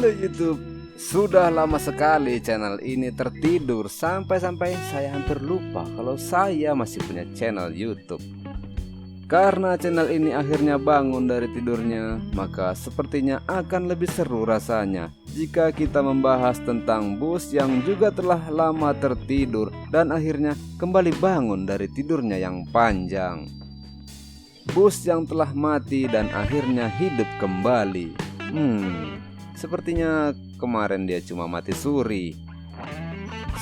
Halo YouTube, sudah lama sekali channel ini tertidur sampai-sampai saya hampir lupa kalau saya masih punya channel YouTube. Karena channel ini akhirnya bangun dari tidurnya, maka sepertinya akan lebih seru rasanya jika kita membahas tentang bus yang juga telah lama tertidur dan akhirnya kembali bangun dari tidurnya yang panjang. Bus yang telah mati dan akhirnya hidup kembali. Sepertinya kemarin dia cuma mati suri.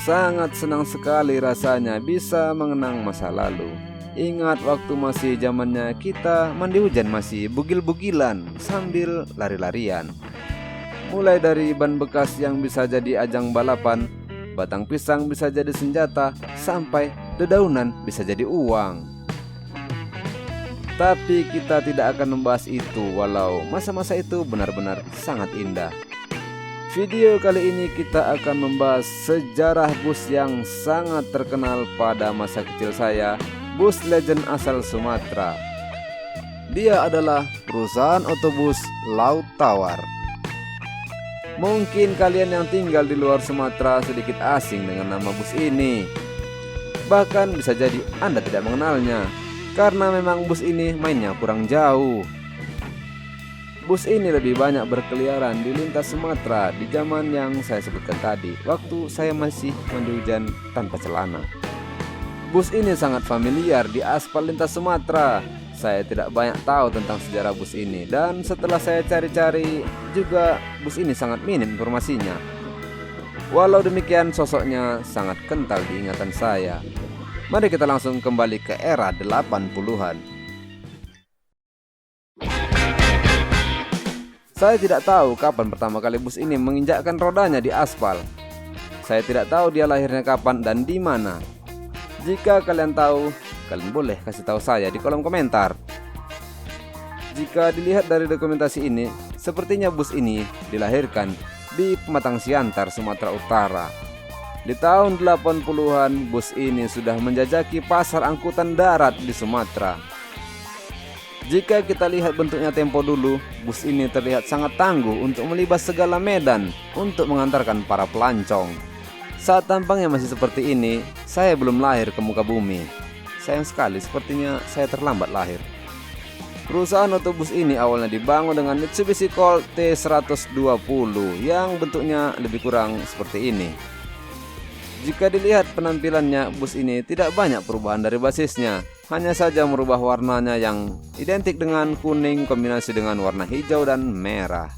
Sangat senang sekali rasanya bisa mengenang masa lalu. Ingat waktu masih zamannya kita mandi hujan masih bugil-bugilan sambil lari-larian. Mulai dari ban bekas yang bisa jadi ajang balapan, batang pisang bisa jadi senjata, sampai dedaunan bisa jadi uang. Tapi kita tidak akan membahas itu walau masa-masa itu benar-benar sangat indah. Video kali ini kita akan membahas sejarah bus yang sangat terkenal pada masa kecil saya, bus legend asal Sumatera. Dia adalah perusahaan otobus Laut Tawar. Mungkin kalian yang tinggal di luar Sumatera sedikit asing dengan nama bus ini. Bahkan bisa jadi Anda tidak mengenalnya, karena memang bus ini mainnya kurang jauh. Bus ini lebih banyak berkeliaran di lintas Sumatera di zaman yang saya sebutkan tadi, waktu saya masih mandi hujan tanpa celana. Bus ini sangat familiar di aspal lintas Sumatera. Saya tidak banyak tahu tentang sejarah bus ini, dan setelah saya cari-cari juga bus ini sangat minim informasinya. Walau demikian sosoknya sangat kental di ingatan saya. Mari kita langsung kembali ke era 80-an. Saya tidak tahu kapan pertama kali bus ini menginjakkan rodanya di aspal. Saya tidak tahu dia lahirnya kapan dan di mana. Jika kalian tahu, kalian boleh kasih tahu saya di kolom komentar. Jika dilihat dari dokumentasi ini, sepertinya bus ini dilahirkan di Pematang Siantar, Sumatera Utara. Di tahun 80-an, bus ini sudah menjajaki pasar angkutan darat di Sumatera. Jika kita lihat bentuknya tempo dulu, bus ini terlihat sangat tangguh untuk melibas segala medan untuk mengantarkan para pelancong. Saat tampangnya masih seperti ini, saya belum lahir ke muka bumi. Sayang sekali, sepertinya saya terlambat lahir. Perusahaan otobus ini awalnya dibangun dengan Mitsubishi Colt T120 yang bentuknya lebih kurang seperti ini. Jika dilihat penampilannya, bus ini tidak banyak perubahan dari basisnya. Hanya saja merubah warnanya yang identik dengan kuning kombinasi dengan warna hijau dan merah.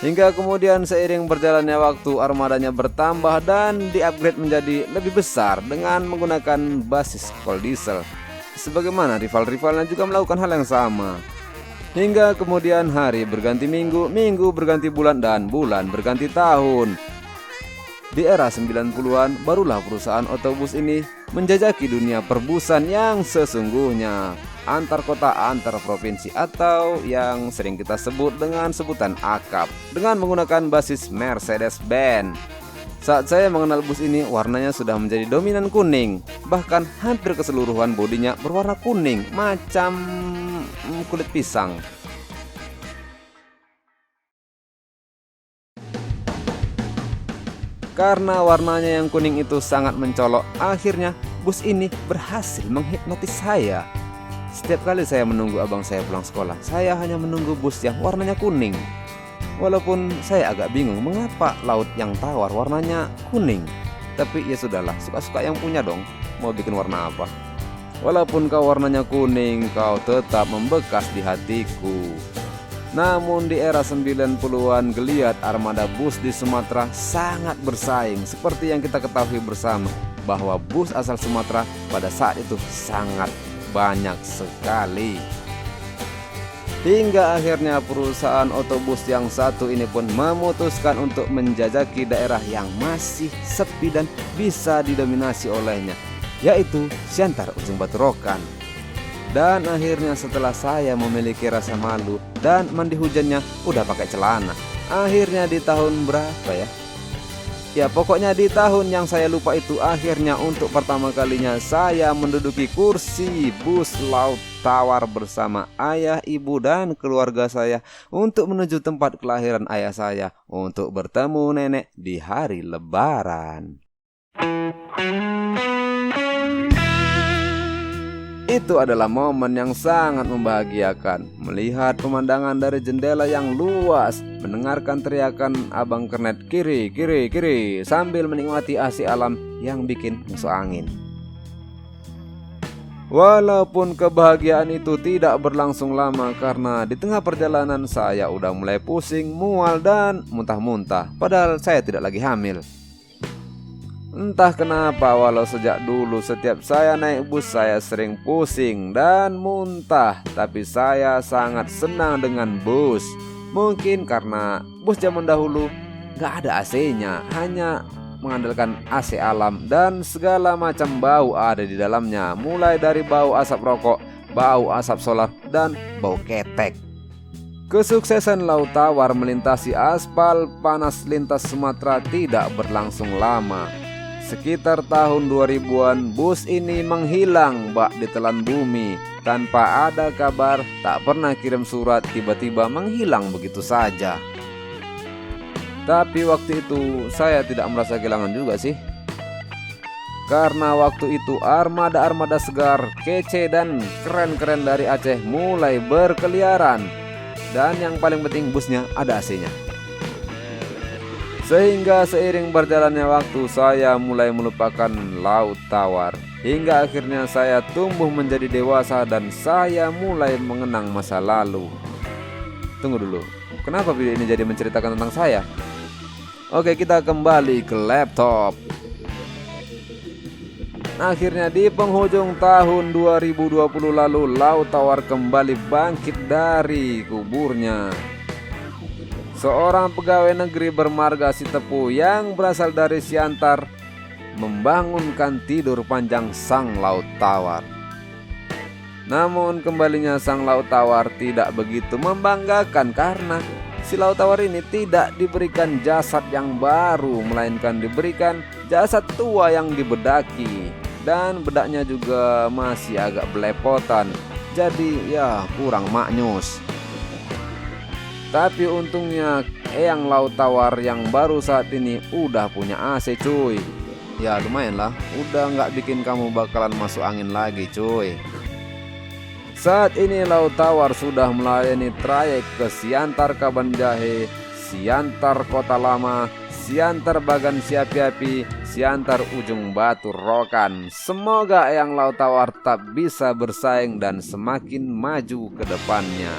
Hingga kemudian seiring berjalannya waktu, armadanya bertambah dan di-upgrade menjadi lebih besar dengan menggunakan basis Colt diesel. Sebagaimana rival-rivalnya juga melakukan hal yang sama. Hingga kemudian hari berganti minggu, minggu berganti bulan, dan bulan berganti tahun. Di era 90-an, barulah perusahaan otobus ini menjajaki dunia perbusan yang sesungguhnya, antar kota, antar provinsi, atau yang sering kita sebut dengan sebutan akap, dengan menggunakan basis Mercedes-Benz. Saat saya mengenal bus ini, warnanya sudah menjadi dominan kuning. Bahkan hampir keseluruhan bodinya berwarna kuning, macam kulit pisang. Karena warnanya yang kuning itu sangat mencolok, akhirnya bus ini berhasil menghipnotis saya. Setiap kali saya menunggu abang saya pulang sekolah, saya hanya menunggu bus yang warnanya kuning. Walaupun saya agak bingung mengapa Laut yang Tawar warnanya kuning. Tapi ya sudahlah, suka-suka yang punya dong, mau bikin warna apa. Walaupun kau warnanya kuning, kau tetap membekas di hatiku. Namun di era 90-an, geliat armada bus di Sumatera sangat bersaing. Seperti yang kita ketahui bersama, bahwa bus asal Sumatera pada saat itu sangat banyak sekali. Hingga akhirnya perusahaan otobus yang satu ini pun memutuskan untuk menjajaki daerah yang masih sepi dan bisa didominasi olehnya, yaitu Siantar Ujung Batu Rokan. Dan akhirnya setelah saya memiliki rasa malu dan mandi hujannya udah pakai celana, akhirnya di tahun berapa ya? Ya pokoknya di tahun yang saya lupa itu, akhirnya untuk pertama kalinya saya menduduki kursi bus Laut Tawar bersama ayah, ibu, dan keluarga saya untuk menuju tempat kelahiran ayah saya untuk bertemu nenek di hari Lebaran. Itu adalah momen yang sangat membahagiakan. Melihat pemandangan dari jendela yang luas, mendengarkan teriakan abang kernet kiri, kiri, kiri, sambil menikmati AC alam yang bikin masuk angin. Walaupun kebahagiaan itu tidak berlangsung lama karena di tengah perjalanan saya udah mulai pusing, mual, dan muntah-muntah. Padahal saya tidak lagi hamil. Entah kenapa walau sejak dulu setiap saya naik bus saya sering pusing dan muntah. Tapi saya sangat senang dengan bus. Mungkin karena bus zaman dahulu gak ada AC-nya, hanya mengandalkan AC alam dan segala macam bau ada di dalamnya. Mulai dari bau asap rokok, bau asap solar, dan bau ketek. Kesuksesan Laut Tawar melintasi aspal panas lintas Sumatera tidak berlangsung lama. Sekitar tahun 2000-an bus ini menghilang bak ditelan bumi. Tanpa ada kabar, tak pernah kirim surat, tiba-tiba menghilang begitu saja. Tapi waktu itu saya tidak merasa kehilangan juga sih. Karena waktu itu armada-armada segar, kece dan keren-keren dari Aceh mulai berkeliaran. Dan yang paling penting busnya ada AC-nya. Sehingga seiring berjalannya waktu saya mulai melupakan Laut Tawar. Hingga akhirnya saya tumbuh menjadi dewasa dan saya mulai mengenang masa lalu. Tunggu dulu, kenapa video ini jadi menceritakan tentang saya? Oke, kita kembali ke laptop. Akhirnya di penghujung tahun 2020 lalu Laut Tawar kembali bangkit dari kuburnya. Seorang pegawai negeri bermarga Sitepu yang berasal dari Siantar membangunkan tidur panjang sang Laut Tawar. Namun kembalinya sang Laut Tawar tidak begitu membanggakan karena si Laut Tawar ini tidak diberikan jasad yang baru, melainkan diberikan jasad tua yang dibedaki. Dan bedaknya juga masih agak belepotan, jadi ya kurang maknyus. Tapi untungnya Eyang Laut Tawar yang baru saat ini udah punya AC cuy. Ya lumayan lah, udah nggak bikin kamu bakalan masuk angin lagi cuy. Saat ini Laut Tawar sudah melayani trayek ke Siantar Kabanjahe, Siantar Kota Lama, Siantar Bagan Siapi-api, Siantar Ujung Batu Rokan. Semoga Eyang Laut Tawar tak bisa bersaing dan semakin maju ke depannya.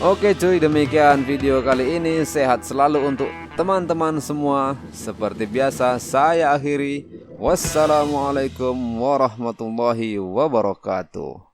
Oke cuy, demikian video kali ini. Sehat selalu untuk teman-teman semua. Seperti biasa saya akhiri. Wassalamualaikum warahmatullahi wabarakatuh.